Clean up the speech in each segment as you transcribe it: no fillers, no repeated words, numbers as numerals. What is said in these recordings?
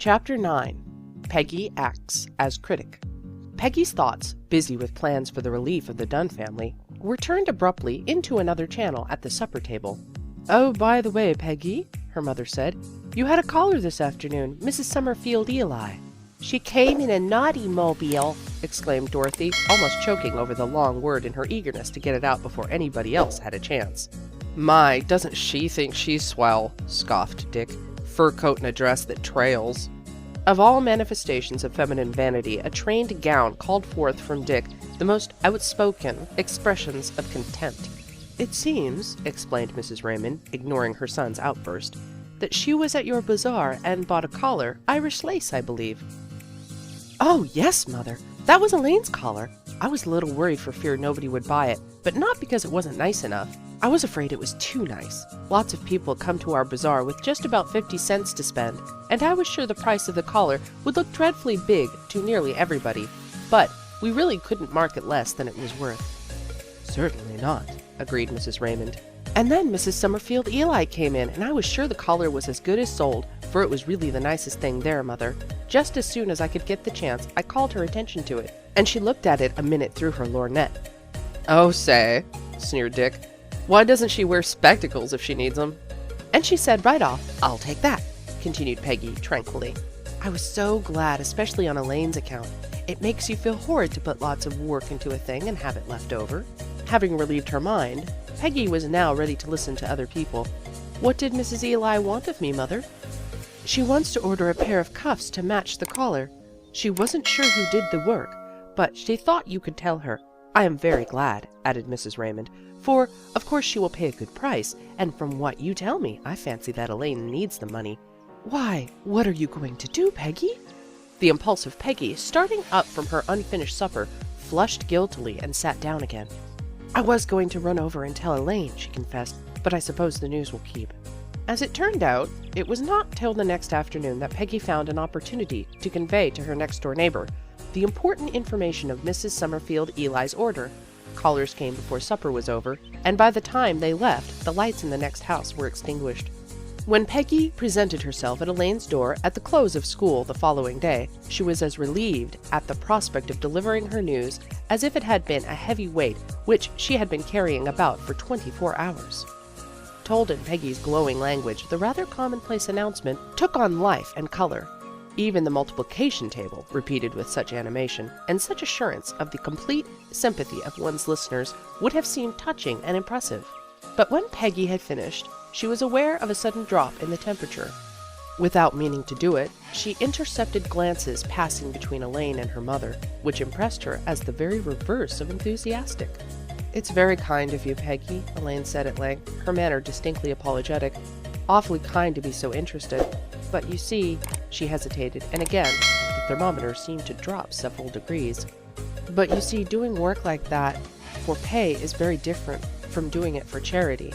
Chapter 9. Peggy Acts as Critic. Peggy's thoughts, busy with plans for the relief of the Dunn family, were turned abruptly into another channel at the supper table. "Oh, by the way, Peggy," her mother said, "you had a caller this afternoon, Mrs. Summerfield Eli." "She came in a naughty mobile," exclaimed Dorothy, almost choking over the long word in her eagerness to get it out before anybody else had a chance. "My, doesn't she think she's swell?" scoffed Dick. "Fur coat and a dress that trails." Of all manifestations of feminine vanity, a trained gown called forth from Dick the most outspoken expressions of contempt. "It seems," explained Mrs. Raymond, ignoring her son's outburst, "that she was at your bazaar and bought a collar, Irish lace, I believe." "Oh, yes, Mother. That was Elaine's collar. I was a little worried for fear nobody would buy it, but not because it wasn't nice enough. I was afraid it was too nice. Lots of people come to our bazaar with just about 50 cents to spend, and I was sure the price of the collar would look dreadfully big to nearly everybody, but we really couldn't mark it less than it was worth." "Certainly not," agreed Mrs. Raymond. "And then Mrs. Summerfield Eli came in, and I was sure the collar was as good as sold, for it was really the nicest thing there, Mother. Just as soon as I could get the chance, I called her attention to it, and she looked at it a minute through her lorgnette." "Oh, say," sneered Dick. "Why doesn't she wear spectacles if she needs them?" "And she said right off, 'I'll take that,'" continued Peggy tranquilly. "I was so glad, especially on Elaine's account. It makes you feel horrid to put lots of work into a thing and have it left over." Having relieved her mind, Peggy was now ready to listen to other people. "What did Mrs. Eli want of me, Mother?" "She wants to order a pair of cuffs to match the collar. She wasn't sure who did the work, but she thought you could tell her. I am very glad," added Mrs. Raymond, "for, of course, she will pay a good price, and from what you tell me, I fancy that Elaine needs the money." "Why, what are you going to do, Peggy?" The impulsive Peggy, starting up from her unfinished supper, flushed guiltily and sat down again. "I was going to run over and tell Elaine," she confessed, "but I suppose the news will keep." As it turned out, it was not till the next afternoon that Peggy found an opportunity to convey to her next-door neighbor the important information of Mrs. Summerfield Eli's order. Callers came before supper was over, and by the time they left, the lights in the next house were extinguished. When Peggy presented herself at Elaine's door at the close of school the following day, she was as relieved at the prospect of delivering her news as if it had been a heavy weight which she had been carrying about for 24 hours. Told in Peggy's glowing language, the rather commonplace announcement took on life and color. Even the multiplication table, repeated with such animation, and such assurance of the complete sympathy of one's listeners, would have seemed touching and impressive. But when Peggy had finished, she was aware of a sudden drop in the temperature. Without meaning to do it, she intercepted glances passing between Elaine and her mother, which impressed her as the very reverse of enthusiastic. "It's very kind of you, Peggy," Elaine said at length, her manner distinctly apologetic. "Awfully kind to be so interested. But you see," she hesitated, and again the thermometer seemed to drop several degrees. "But you see, doing work like that for pay is very different from doing it for charity."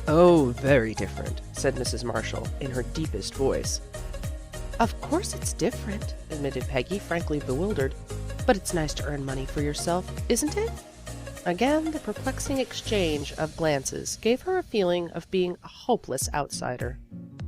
"Oh, very different," said Mrs. Marshall in her deepest voice. "Of course it's different," admitted Peggy, frankly bewildered. "But it's nice to earn money for yourself, isn't it?" Again, the perplexing exchange of glances gave her a feeling of being a hopeless outsider.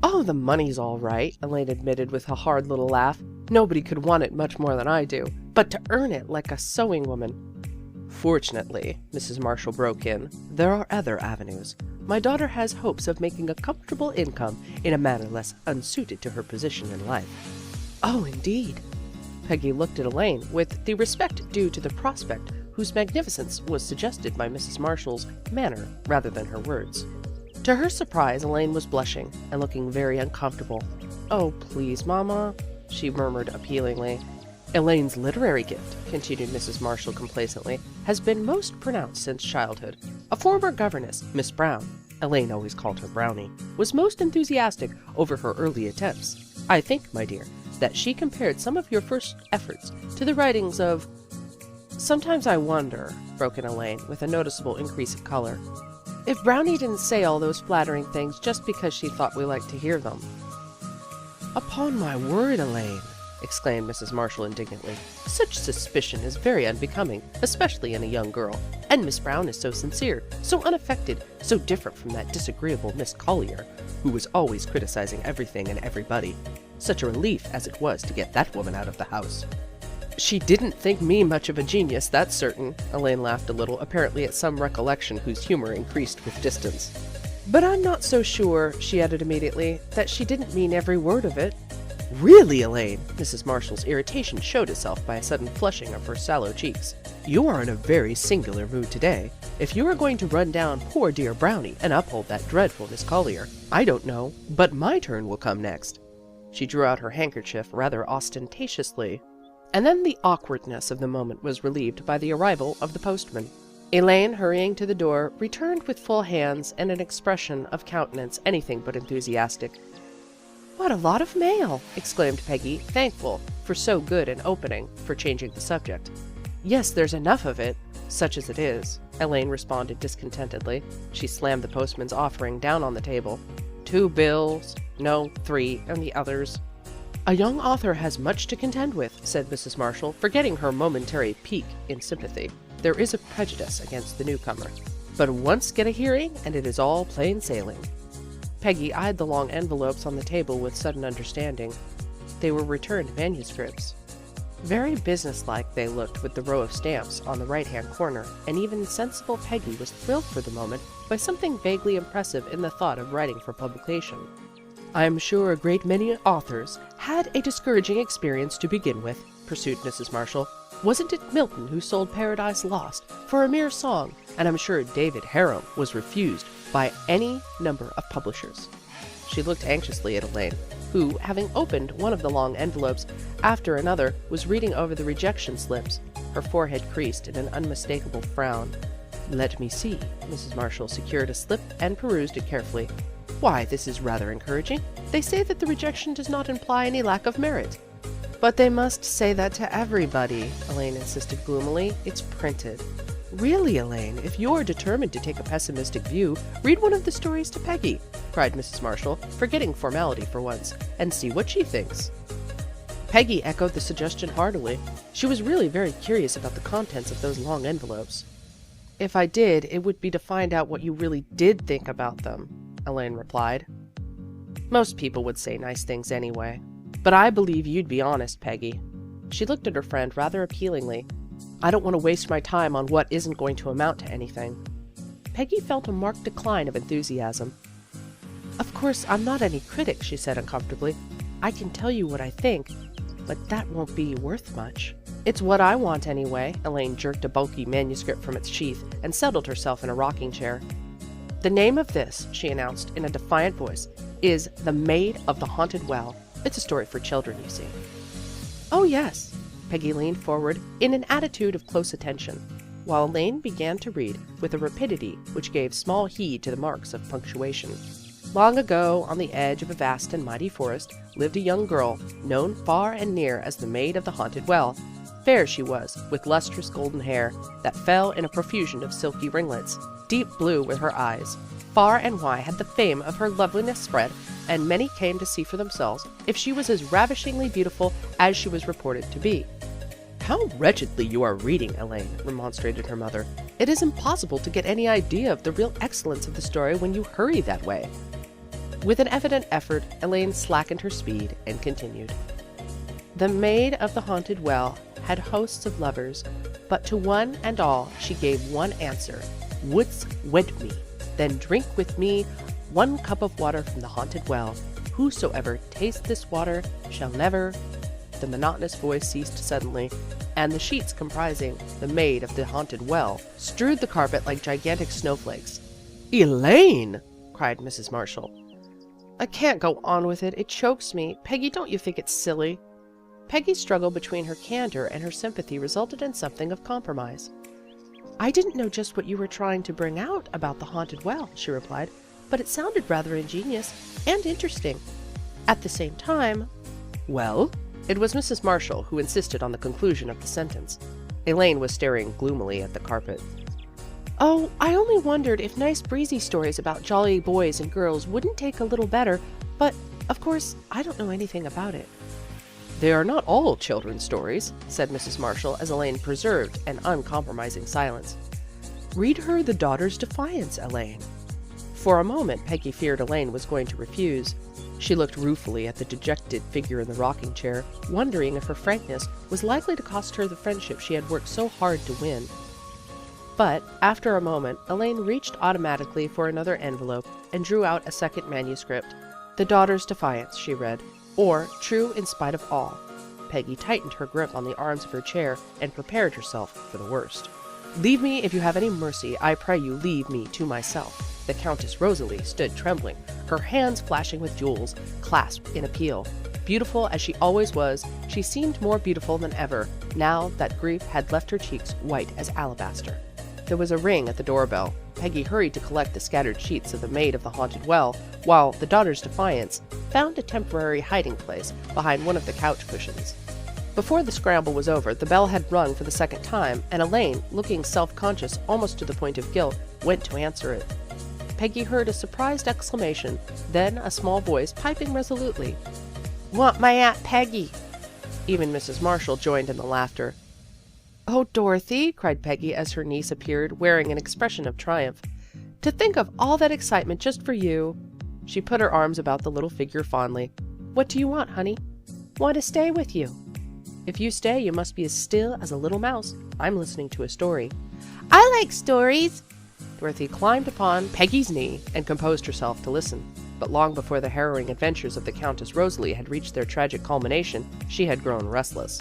"Oh, the money's all right," Elaine admitted with a hard little laugh. "Nobody could want it much more than I do. But to earn it like a sewing woman—" "Fortunately," Mrs. Marshall broke in, "there are other avenues. My daughter has hopes of making a comfortable income in a manner less unsuited to her position in life." "Oh, indeed." Peggy looked at Elaine with the respect due to the prospect whose magnificence was suggested by Mrs. Marshall's manner rather than her words. To her surprise, Elaine was blushing and looking very uncomfortable. "Oh, please, Mama," she murmured appealingly. "Elaine's literary gift," continued Mrs. Marshall complacently, "has been most pronounced since childhood. A former governess, Miss Brown, Elaine always called her Brownie, was most enthusiastic over her early attempts. I think, my dear, that she compared some of your first efforts to the writings of—" "Sometimes I wonder," broke in Elaine, with a noticeable increase of color, "if Brownie didn't say all those flattering things just because she thought we liked to hear them." "Upon my word, Elaine," exclaimed Mrs. Marshall indignantly, "such suspicion is very unbecoming, especially in a young girl. And Miss Brown is so sincere, so unaffected, so different from that disagreeable Miss Collier, who was always criticizing everything and everybody. Such a relief as it was to get that woman out of the house. She didn't think me much of a genius, that's certain. Elaine laughed a little, apparently at some recollection whose humor increased with distance. But I'm not so sure, she added immediately, that she didn't mean every word of it. Really, Elaine? Mrs. Marshall's irritation showed itself by a sudden flushing of her sallow cheeks. You are in a very singular mood today. If you are going to run down poor dear Brownie and uphold that dreadful Miss Collier, I don't know, but my turn will come next. She drew out her handkerchief rather ostentatiously, and then the awkwardness of the moment was relieved by the arrival of the postman. Elaine, hurrying to the door, returned with full hands and an expression of countenance anything but enthusiastic. "What a lot of mail!" exclaimed Peggy, thankful for so good an opening for changing the subject. "Yes, there's enough of it, such as it is," Elaine responded discontentedly. She slammed the postman's offering down on the table. 2 bills, no, 3, and the others. "A young author has much to contend with," said Mrs. Marshall, forgetting her momentary pique in sympathy. "There is a prejudice against the newcomer, but once get a hearing, and it is all plain sailing." Peggy eyed the long envelopes on the table with sudden understanding. They were returned manuscripts. Very businesslike they looked with the row of stamps on the right-hand corner, and even sensible Peggy was thrilled for the moment by something vaguely impressive in the thought of writing for publication. "I'm sure a great many authors had a discouraging experience to begin with," pursued Mrs. Marshall. "Wasn't it Milton who sold Paradise Lost for a mere song? And I'm sure David Harum was refused by any number of publishers." She looked anxiously at Elaine, who, having opened one of the long envelopes after another, was reading over the rejection slips, her forehead creased in an unmistakable frown. "Let me see." Mrs. Marshall secured a slip and perused it carefully. "Why, this is rather encouraging. They say that the rejection does not imply any lack of merit." "But they must say that to everybody," Elaine insisted gloomily. "It's printed." "Really, Elaine, if you're determined to take a pessimistic view, read one of the stories to Peggy," cried Mrs. Marshall, forgetting formality for once, "and see what she thinks." Peggy echoed the suggestion heartily. She was really very curious about the contents of those long envelopes. "If I did, it would be to find out what you really did think about them," Elaine replied. "Most people would say nice things anyway. But I believe you'd be honest, Peggy." She looked at her friend rather appealingly. "I don't want to waste my time on what isn't going to amount to anything." Peggy felt a marked decline of enthusiasm. "Of course, I'm not any critic," she said uncomfortably. "I can tell you what I think, but that won't be worth much." "It's what I want anyway." Elaine jerked a bulky manuscript from its sheath and settled herself in a rocking chair. "The name of this," she announced in a defiant voice, "is The Maid of the Haunted Well. It's a story for children, you see." "Oh, yes." Peggy leaned forward in an attitude of close attention, while Elaine began to read with a rapidity which gave small heed to the marks of punctuation. "Long ago, on the edge of a vast and mighty forest, lived a young girl, known far and near as the Maid of the Haunted Well. Fair she was, with lustrous golden hair that fell in a profusion of silky ringlets. Deep blue were her eyes. Far and wide had the fame of her loveliness spread, and many came to see for themselves if she was as ravishingly beautiful as she was reported to be." "How wretchedly you are reading, Elaine," remonstrated her mother. "It is impossible to get any idea of the real excellence of the story when you hurry that way." With an evident effort, Elaine slackened her speed and continued. "The Maid of the Haunted Well had hosts of lovers, but to one and all she gave one answer: 'Wouldst wed me? Then drink with me 1 cup of water from the haunted well. Whosoever tastes this water shall never—'" The monotonous voice ceased suddenly, and the sheets comprising the Maid of the Haunted Well strewed the carpet like gigantic snowflakes. "Elaine!" cried Mrs. Marshall. "I can't go on with it. It chokes me. Peggy, don't you think it's silly?" Peggy's struggle between her candor and her sympathy resulted in something of compromise. "I didn't know just what you were trying to bring out about the haunted well," she replied, "but it sounded rather ingenious and interesting. At the same time—" "Well?" It was Mrs. Marshall who insisted on the conclusion of the sentence. Elaine was staring gloomily at the carpet. "Oh, I only wondered if nice breezy stories about jolly boys and girls wouldn't take a little better, but, of course, I don't know anything about it." "They are not all children's stories," said Mrs. Marshall as Elaine preserved an uncompromising silence. "Read her The Daughter's Defiance, Elaine." For a moment Peggy feared Elaine was going to refuse. She looked ruefully at the dejected figure in the rocking chair, wondering if her frankness was likely to cost her the friendship she had worked so hard to win. But, after a moment, Elaine reached automatically for another envelope and drew out a second manuscript. "The Daughter's Defiance," she read, or "True in Spite of All." Peggy tightened her grip on the arms of her chair and prepared herself for the worst. "Leave me if you have any mercy, I pray you leave me to myself." The Countess Rosalie stood trembling, her hands flashing with jewels, clasped in appeal. Beautiful as she always was, she seemed more beautiful than ever, now that grief had left her cheeks white as alabaster. There was a ring at the doorbell. Peggy hurried to collect the scattered sheets of The Maid of the Haunted Well, while The Daughter's Defiance found a temporary hiding place behind one of the couch cushions. Before the scramble was over, the bell had rung for the second time, and Elaine, looking self-conscious almost to the point of guilt, went to answer it. Peggy heard a surprised exclamation, then a small voice piping resolutely, "Want my Aunt Peggy." Even Mrs. Marshall joined in the laughter. "Oh, Dorothy," cried Peggy as her niece appeared, wearing an expression of triumph. "To think of all that excitement just for you." She put her arms about the little figure fondly. "What do you want, honey?" "Want to stay with you." "If you stay, you must be as still as a little mouse. I'm listening to a story." "I like stories." Dorothy climbed upon Peggy's knee and composed herself to listen. But long before the harrowing adventures of the Countess Rosalie had reached their tragic culmination, she had grown restless.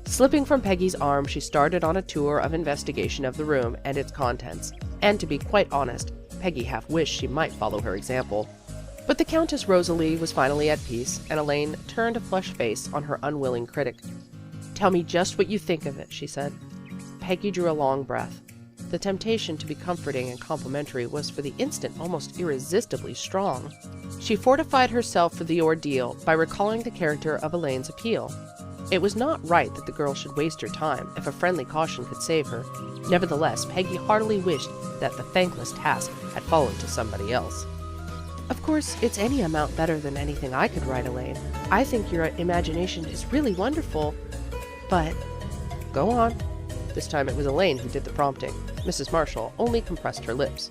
Slipping from Peggy's arm, she started on a tour of investigation of the room and its contents. And to be quite honest, Peggy half wished she might follow her example. But the Countess Rosalie was finally at peace, and Elaine turned a flushed face on her unwilling critic. "Tell me just what you think of it," she said. Peggy drew a long breath. The temptation to be comforting and complimentary was for the instant almost irresistibly strong. She fortified herself for the ordeal by recalling the character of Elaine's appeal. It was not right that the girl should waste her time if a friendly caution could save her. Nevertheless, Peggy heartily wished that the thankless task had fallen to somebody else. "Of course, it's any amount better than anything I could write, Elaine. I think your imagination is really wonderful, but—" "Go on." This time it was Elaine who did the prompting. Mrs. Marshall only compressed her lips.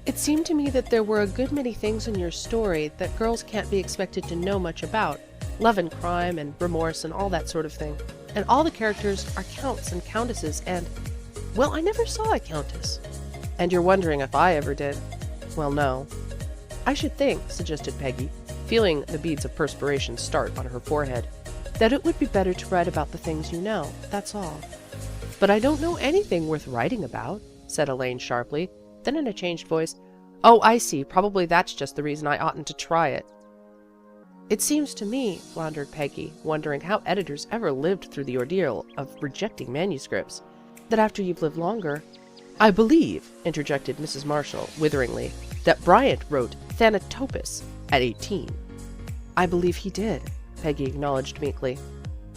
"It seemed to me that there were a good many things in your story that girls can't be expected to know much about. Love and crime and remorse and all that sort of thing. And all the characters are counts and countesses and, well, I never saw a countess." "And you're wondering if I ever did? Well, no." "I should think," suggested Peggy, feeling the beads of perspiration start on her forehead, "that it would be better to write about the things you know, that's all." "But I don't know anything worth writing about," said Elaine sharply. Then in a changed voice, "Oh, I see. Probably that's just the reason I oughtn't to try it." "It seems to me," floundered Peggy, wondering how editors ever lived through the ordeal of rejecting manuscripts, "that after you've lived longer—" "I believe," interjected Mrs. Marshall witheringly, "that Bryant wrote Thanatopsis at 18. "I believe he did," Peggy acknowledged meekly.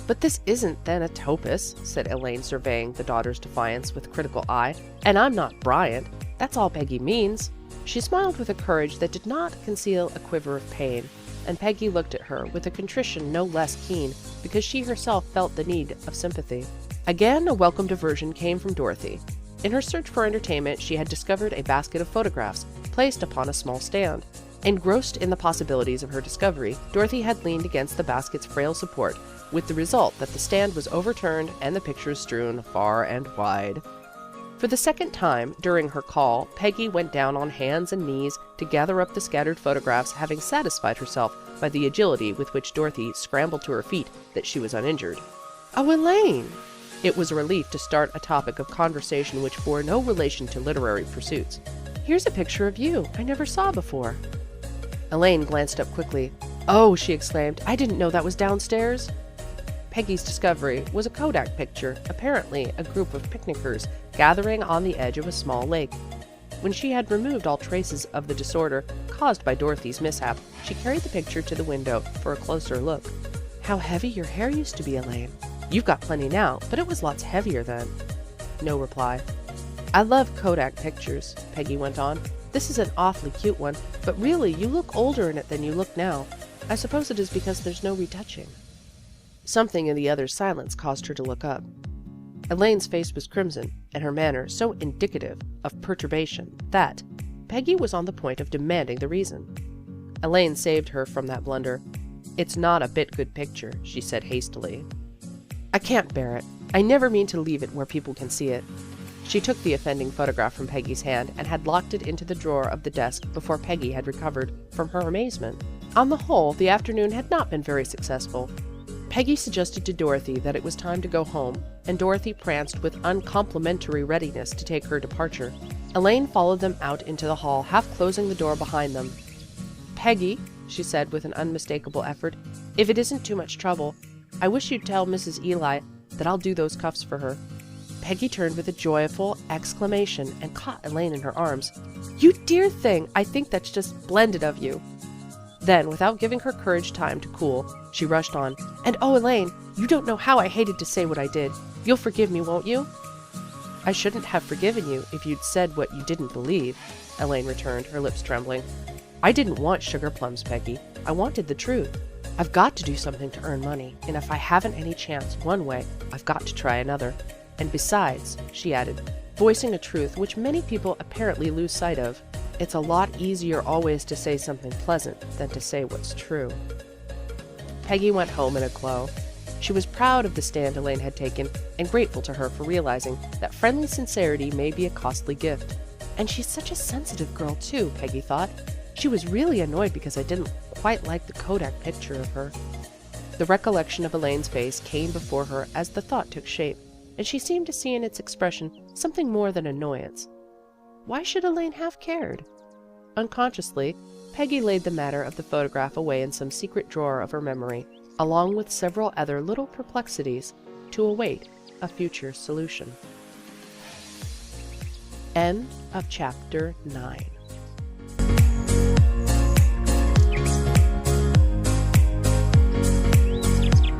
"But this isn't Thanatopsis," said Elaine, surveying The Daughter's Defiance with critical eye. "And I'm not Bryant. That's all Peggy means." She smiled with a courage that did not conceal a quiver of pain, and Peggy looked at her with a contrition no less keen because she herself felt the need of sympathy. Again, a welcome diversion came from Dorothy. In her search for entertainment, she had discovered a basket of photographs placed upon a small stand. Engrossed in the possibilities of her discovery, Dorothy had leaned against the basket's frail support, with the result that the stand was overturned and the pictures strewn far and wide. For the second time during her call, Peggy went down on hands and knees to gather up the scattered photographs, having satisfied herself by the agility with which Dorothy scrambled to her feet that she was uninjured. "Oh, Elaine!" It was a relief to start a topic of conversation which bore no relation to literary pursuits. "Here's a picture of you I never saw before." Elaine glanced up quickly. "Oh," she exclaimed, "I didn't know that was downstairs." Peggy's discovery was a Kodak picture, apparently a group of picnickers gathering on the edge of a small lake. When she had removed all traces of the disorder caused by Dorothy's mishap, she carried the picture to the window for a closer look. "How heavy your hair used to be, Elaine. You've got plenty now, but it was lots heavier then." No reply. "I love Kodak pictures," Peggy went on. "This is an awfully cute one, but really you look older in it than you look now. I suppose it is because there's no retouching." Something in the other's silence caused her to look up. Elaine's face was crimson, and her manner so indicative of perturbation that Peggy was on the point of demanding the reason. Elaine saved her from that blunder. "It's not a bit good picture," she said hastily. "I can't bear it. I never mean to leave it where people can see it." She took the offending photograph from Peggy's hand and had locked it into the drawer of the desk before Peggy had recovered from her amazement. On the whole, the afternoon had not been very successful. Peggy suggested to Dorothy that it was time to go home, and Dorothy pranced with uncomplimentary readiness to take her departure. Elaine followed them out into the hall, half closing the door behind them. "Peggy," she said with an unmistakable effort, "if it isn't too much trouble, I wish you'd tell Mrs. Eli that I'll do those cuffs for her." Peggy turned with a joyful exclamation and caught Elaine in her arms. "You dear thing, I think that's just splendid of you." Then, without giving her courage time to cool, she rushed on. "And oh, Elaine, you don't know how I hated to say what I did. You'll forgive me, won't you?" "I shouldn't have forgiven you if you'd said what you didn't believe," Elaine returned, her lips trembling. "I didn't want sugar plums, Peggy. I wanted the truth. I've got to do something to earn money, and if I haven't any chance one way, I've got to try another. And besides," she added, voicing a truth which many people apparently lose sight of, "it's a lot easier always to say something pleasant than to say what's true." Peggy went home in a glow. She was proud of the stand Elaine had taken, and grateful to her for realizing that friendly sincerity may be a costly gift. And she's such a sensitive girl, too, Peggy thought. She was really annoyed because I didn't quite like the Kodak picture of her. The recollection of Elaine's face came before her as the thought took shape, and she seemed to see in its expression something more than annoyance. Why should Elaine have cared? Unconsciously, Peggy laid the matter of the photograph away in some secret drawer of her memory, along with several other little perplexities, to await a future solution. End of chapter 9.